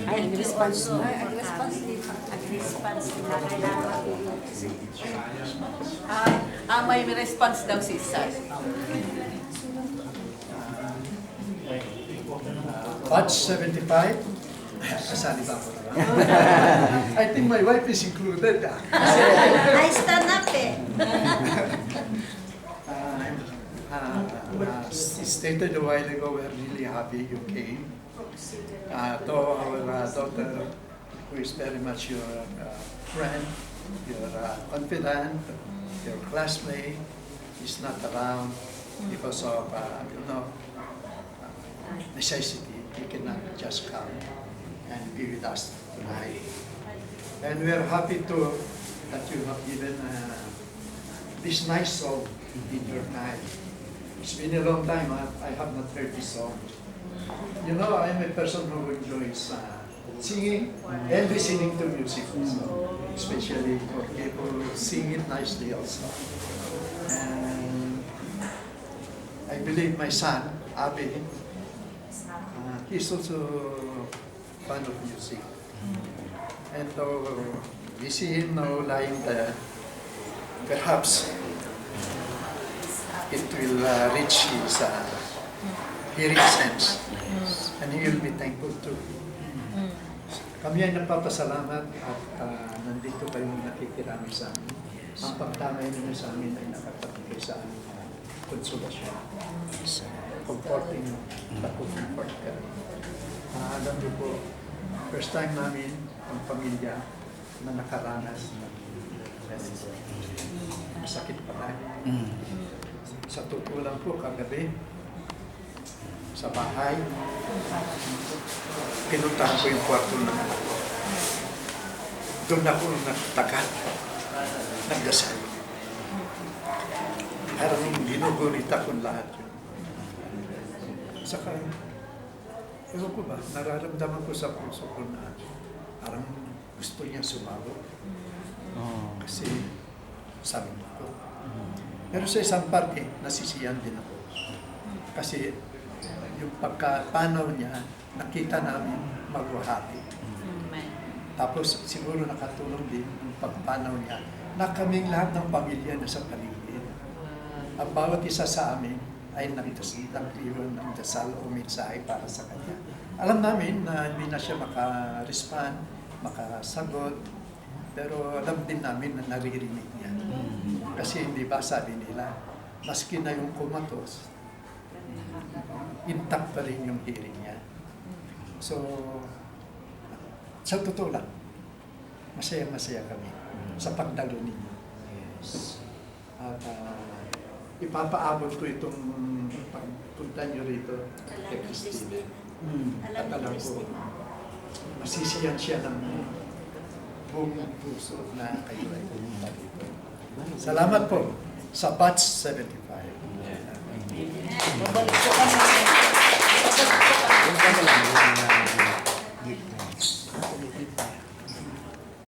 Ay, response. Ag-response din. Ag-response din na kailangan. May response daw si Sar. Batch 75. Kasali ba ako? I think my wife is included. Ay, stand up eh. As stated a while ago, we're really happy you came. To our daughter, who is very much your friend, your confidant, your classmate, is not around because of, necessity. You cannot just come and be with us tonight. And we are happy that you have given this nice song in your time. It's been a long time. I have not heard this song. You know, I am a person who enjoys singing and listening to music also, especially for people who sing it nicely also. And I believe my son, Abe, he's also fan of music. And we see him now lying there. Perhaps it will reach his hearing sense, and he will be thankful too. Kami ay nagpapasalamat at nandito kayong nakikirami sa amin. Ang pagdamay ninyo sa amin ay nakatapigay sa aming konsolasyon. Comforting, comfort ka. Alam niyo po, first time namin ang pamilya na nakaranas ng masakit pa tayo. Sa totoo lang po, kagabi, sa bahay, pinuntahan ko yung kwarto ng anak ko. Doon ako nagtagal, nagdasal. Parang ginugurita ko lahat yun. Saka, ewan ko ba, nararamdaman ko sa puso ko na parang gusto niya sumagot. Kasi sabi ko. Pero sa isang parte, nasisiyan din ako. Kasi yung pagkapanaw niya, nakita namin magwahati. Tapos siguro nakatulong din yung pagpanaw niya na kaming lahat ng pamilya na sa paligid. Ang bawat isa sa amin ay nagtasilang ng dasal o mensahe para sa kanya. Alam namin na hindi na siya maka-respond, makasagot, pero alam din namin na naririnig niya. Kasi hindi ba sabi nila, maski na yung kumatos, intact pa rin yung hearing niya. So, sa totoo lang, masaya-masaya kami sa pagdalo ninyo. At ipapaabot ko itong pagpunta nyo rito kay Christine. At alam ko, masisiyan siya ng buong puso na kayo ay pumunta dito. Salamat po sa Batch 75. Babalik ko